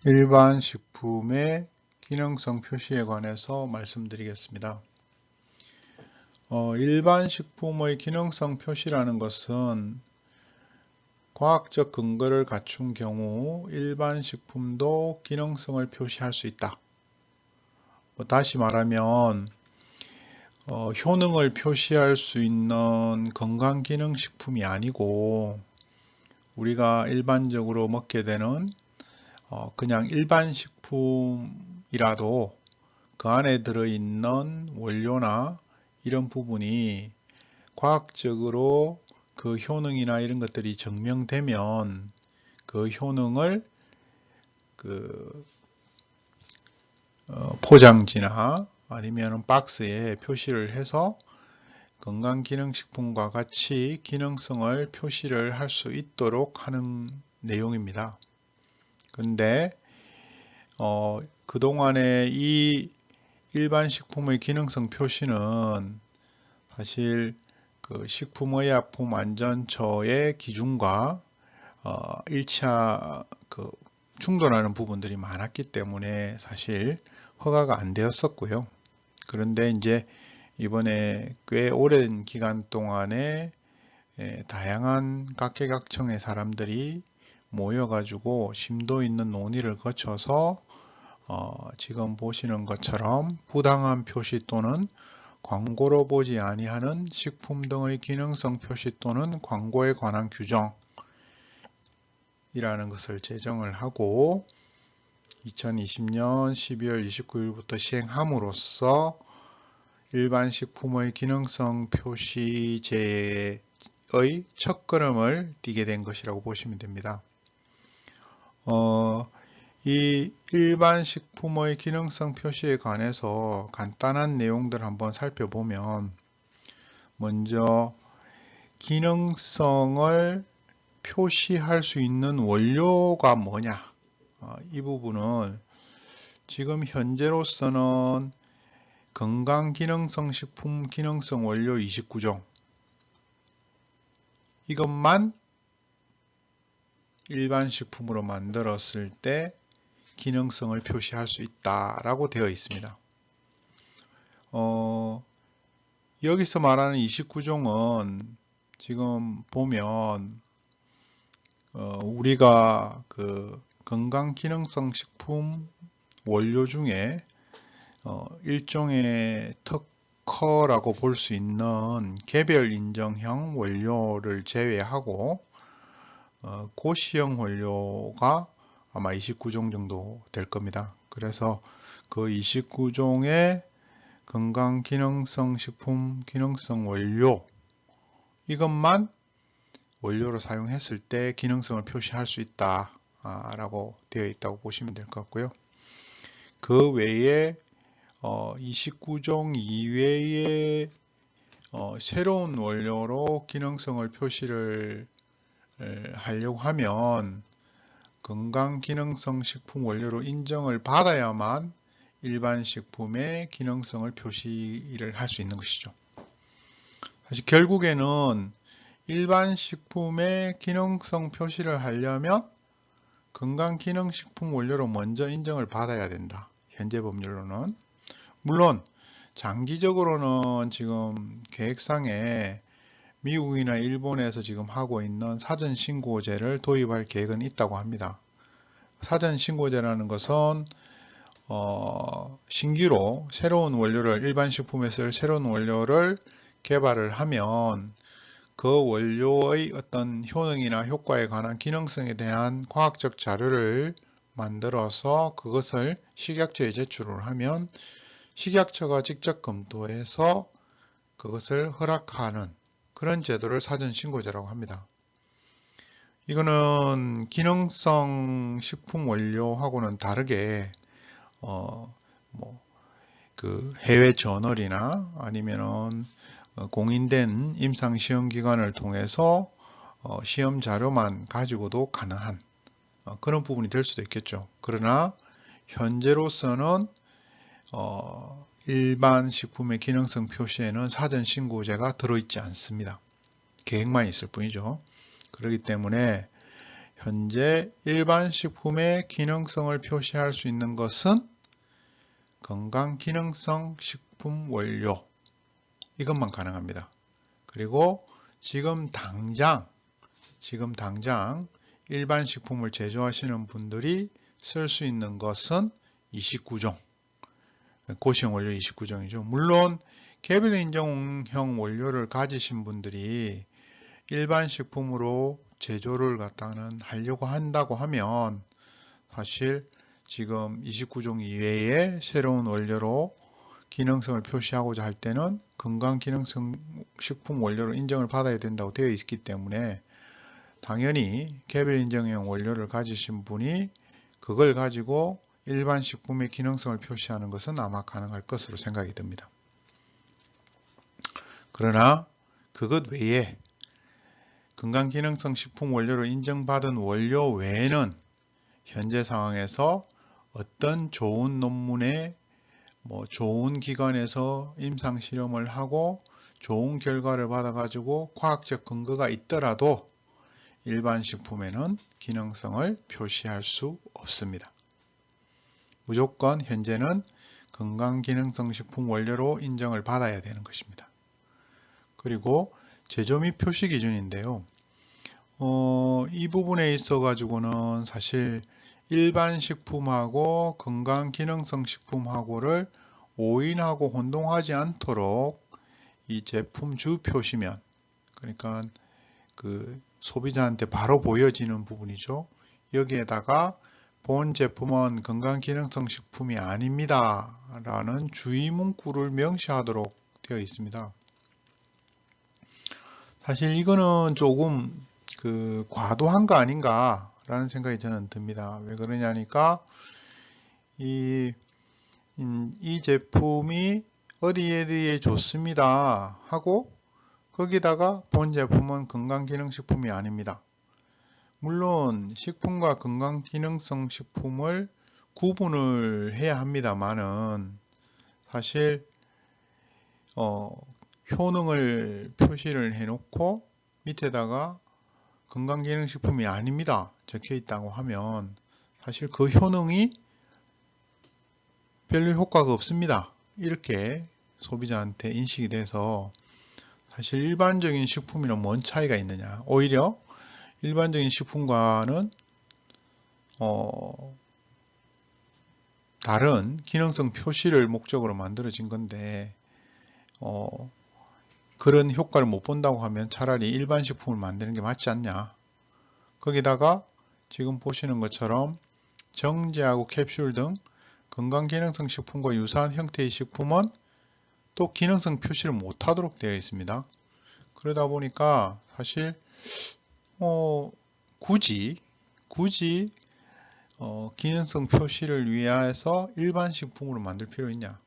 일반 식품의 기능성 표시에 관해서 말씀드리겠습니다. 일반 식품의 기능성 표시라는 것은 과학적 근거를 갖춘 경우 일반 식품도 기능성을 표시할 수 있다. 다시 말하면 효능을 표시할 수 있는 건강기능식품이 아니고 우리가 일반적으로 먹게 되는 그냥 일반 식품이라도 그 안에 들어있는 원료나 이런 부분이 과학적으로 그 효능이나 이런 것들이 증명되면 그 효능을 포장지나 아니면 박스에 표시를 해서 건강기능식품과 같이 기능성을 표시를 할 수 있도록 하는 내용입니다. 근데 그동안에 이 일반 식품의 기능성 표시는 사실 그 식품의약품안전처의 기준과 충돌하는 부분들이 많았기 때문에 사실 허가가 안 되었었고요. 그런데 이제 이번에 꽤 오랜 기간 동안에 다양한 각계각층의 사람들이 모여가지고 심도 있는 논의를 거쳐서 지금 보시는 것처럼 부당한 표시 또는 광고로 보지 아니하는 식품 등의 기능성 표시 또는 광고에 관한 규정이라는 것을 제정을 하고 2020년 12월 29일부터 시행함으로써 일반 식품의 기능성 표시제의 첫걸음을 띄게 된 것이라고 보시면 됩니다. 이 일반 식품의 기능성 표시에 관해서 간단한 내용들 한번 살펴보면 먼저 기능성을 표시할 수 있는 원료가 뭐냐 이 부분은 지금 현재로서는 건강기능성 식품 기능성 원료 29종 이것만 일반 식품으로 만들었을 때 기능성을 표시할 수 있다라고 되어 있습니다. 여기서 말하는 29종은 지금 보면 우리가 그 건강기능성 식품 원료 중에 일종의 특허라고 볼 수 있는 개별 인정형 원료를 제외하고 고시형 원료가 아마 29종 정도 될 겁니다. 그래서 그 29종의 건강기능성 식품 기능성 원료 이것만 원료로 사용했을 때 기능성을 표시할 수 있다 라고 되어 있다고 보시면 될 것 같고요. 그 외에 29종 이외에 새로운 원료로 기능성을 표시를 하려고 하면 건강기능성 식품 원료로 인정을 받아야만 일반 식품의 기능성을 표시를 할 수 있는 것이죠. 사실 결국에는 일반 식품의 기능성 표시를 하려면 건강기능식품 원료로 먼저 인정을 받아야 된다. 현재 법률로는. 물론 장기적으로는 지금 계획상에 미국이나 일본에서 지금 하고 있는 사전신고제를 도입할 계획은 있다고 합니다. 사전신고제라는 것은 신규로 새로운 원료를 일반 식품에 쓸 새로운 원료를 개발을 하면 그 원료의 어떤 효능이나 효과에 관한 기능성에 대한 과학적 자료를 만들어서 그것을 식약처에 제출을 하면 식약처가 직접 검토해서 그것을 허락하는 그런 제도를 사전신고제라고 합니다. 이거는 기능성 식품 원료하고는 다르게 그 해외 저널이나 아니면은 공인된 임상시험기관을 통해서 시험 자료만 가지고도 가능한 그런 부분이 될 수도 있겠죠. 그러나 현재로서는 일반 식품의 기능성 표시에는 사전신고제가 들어있지 않습니다. 계획만 있을 뿐이죠. 그렇기 때문에 현재 일반 식품의 기능성을 표시할 수 있는 것은 건강기능성 식품 원료, 이것만 가능합니다. 그리고 지금 당장 일반 식품을 제조하시는 분들이 쓸 수 있는 것은 29종, 고시형 원료 29종이죠. 물론 개별 인정형 원료를 가지신 분들이 일반 식품으로 제조를 갖다는 하려고 한다고 하면 사실 지금 29종 이외에 새로운 원료로 기능성을 표시하고자 할 때는 건강기능성 식품 원료로 인정을 받아야 된다고 되어 있기 때문에 당연히 개별 인정형 원료를 가지신 분이 그걸 가지고 일반 식품의 기능성을 표시하는 것은 아마 가능할 것으로 생각이 듭니다. 그러나 그것 외에 건강기능성 식품 원료로 인정받은 원료 외에는 현재 상황에서 어떤 좋은 논문에 좋은 기관에서 임상실험을 하고 좋은 결과를 받아가지고 과학적 근거가 있더라도 일반 식품에는 기능성을 표시할 수 없습니다. 무조건 현재는 건강기능성 식품 원료로 인정을 받아야 되는 것입니다. 그리고 제조 및 표시 기준인데요. 이 부분에 있어 가지고는 사실 일반 식품하고 건강기능성 식품하고를 오인하고 혼동하지 않도록 이 제품 주 표시면, 그러니까 그 소비자한테 바로 보여지는 부분이죠. 여기에다가 본 제품은 건강기능성 식품이 아닙니다 라는 주의 문구를 명시하도록 되어 있습니다. 사실 이거는 조금 과도한 거 아닌가 라는 생각이 저는 듭니다. 왜 그러냐니까 이 제품이 어디에 좋습니다 하고 거기다가 본 제품은 건강기능식품이 아닙니다. 물론 식품과 건강기능성 식품을 구분을 해야 합니다만은 사실 효능을 표시를 해놓고 밑에다가 건강기능식품이 아닙니다 적혀 있다고 하면 사실 그 효능이 별로 효과가 없습니다 이렇게 소비자한테 인식이 돼서 사실 일반적인 식품이랑 뭔 차이가 있느냐, 오히려 일반적인 식품과는 다른 기능성 표시를 목적으로 만들어진 건데 그런 효과를 못 본다고 하면 차라리 일반 식품을 만드는 게 맞지 않냐. 거기다가 지금 보시는 것처럼 정제하고 캡슐 등 건강기능성 식품과 유사한 형태의 식품은 또 기능성 표시를 못하도록 되어 있습니다. 그러다 보니까 사실 굳이 기능성 표시를 위해서 일반 식품으로 만들 필요 있냐.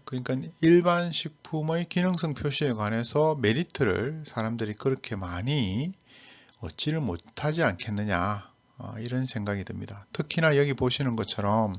그러니까 일반 식품의 기능성 표시에 관해서 메리트를 사람들이 그렇게 많이 얻지를 못하지 않겠느냐, 이런 생각이 듭니다. 특히나 여기 보시는 것처럼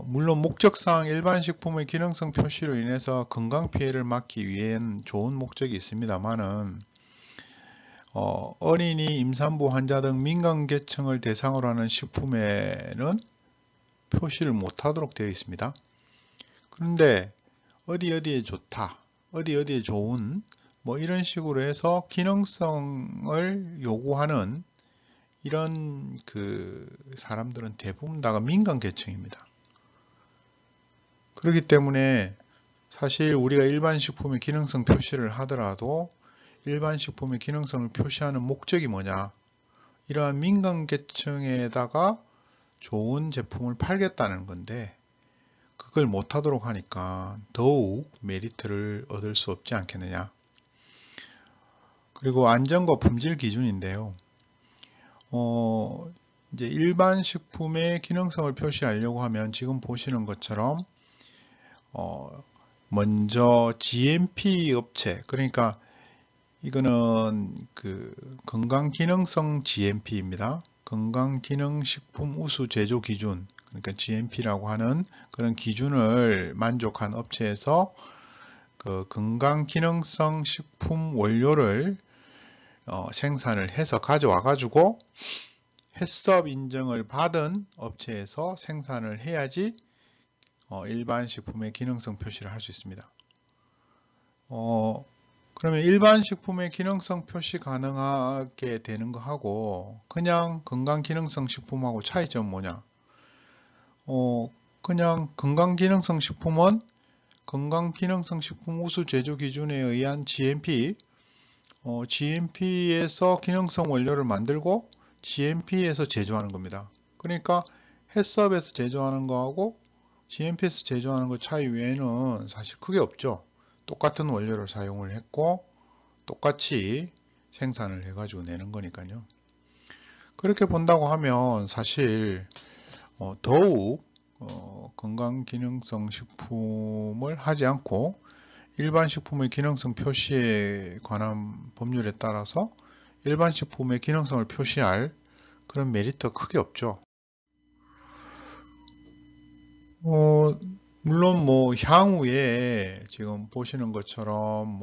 물론 목적상 일반 식품의 기능성 표시로 인해서 건강 피해를 막기 위한 좋은 목적이 있습니다만은 어린이, 임산부 환자 등 민간계층을 대상으로 하는 식품에는 표시를 못하도록 되어 있습니다. 그런데 어디에 좋다, 어디에 좋은 이런 식으로 해서 기능성을 요구하는 이런 사람들은 대부분 다가 민간계층입니다. 그렇기 때문에 사실 우리가 일반 식품의 기능성 표시를 하더라도 일반 식품의 기능성을 표시하는 목적이 뭐냐, 이러한 민간계층에다가 좋은 제품을 팔겠다는 건데 그걸 못하도록 하니까 더욱 메리트를 얻을 수 없지 않겠느냐. 그리고 안전과 품질 기준인데요. 이제 일반 식품의 기능성을 표시하려고 하면 지금 보시는 것처럼 먼저 GMP 업체, 그러니까 이거는 건강기능성 GMP입니다. 건강기능식품 우수 제조 기준, 그러니까 GMP라고 하는 그런 기준을 만족한 업체에서 건강기능성 식품 원료를 생산을 해서 가져와 가지고 해썹 인증을 받은 업체에서 생산을 해야지 일반 식품의 기능성 표시를 할 수 있습니다. 그러면 일반 식품의 기능성 표시 가능하게 되는 거하고 그냥 건강기능성 식품하고 차이점은 뭐냐? 그냥 건강기능성 식품은 건강기능성 식품 우수 제조 기준에 의한 GMP, GMP에서 기능성 원료를 만들고 GMP에서 제조하는 겁니다. 그러니까 해썹에서 제조하는 거하고 GMP에서 제조하는 거 차이 외에는 사실 크게 없죠. 똑같은 원료를 사용을 했고 똑같이 생산을 해가지고 내는 거니까요. 그렇게 본다고 하면 사실 더욱 건강기능성 식품을 하지 않고 일반 식품의 기능성 표시에 관한 법률에 따라서 일반 식품의 기능성을 표시할 그런 메리트가 크게 없죠. 물론 뭐 향후에 지금 보시는 것처럼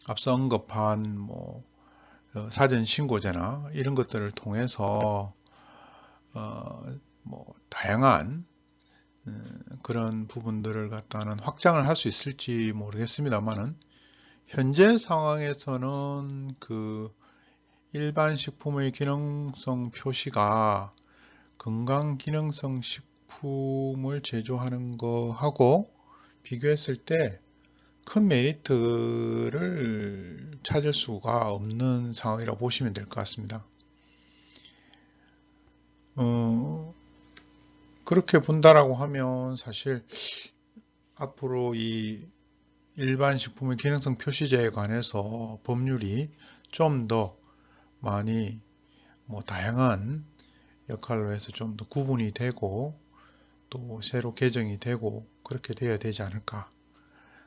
앞서 언급한 사전 신고제나 이런 것들을 통해서 다양한 그런 부분들을 갖다는 확장을 할 수 있을지 모르겠습니다만은 현재 상황에서는 그 일반 식품의 기능성 표시가 건강기능성 식품을 제조하는 거하고 비교했을 때 큰 메리트를 찾을 수가 없는 상황이라고 보시면 될 것 같습니다. 그렇게 본다라고 하면 사실 앞으로 이 일반 식품의 기능성 표시제에 관해서 법률이 좀 더 많이 다양한 역할로 해서 좀 더 구분이 되고 또 새로 개정이 되고 그렇게 돼야 되지 않을까.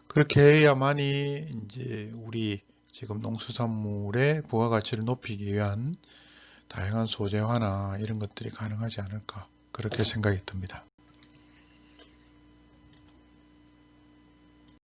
그렇게 해야만이 이제 우리 지금 농수산물의 부가가치를 높이기 위한 다양한 소재화나 이런 것들이 가능하지 않을까 그렇게 생각이 듭니다.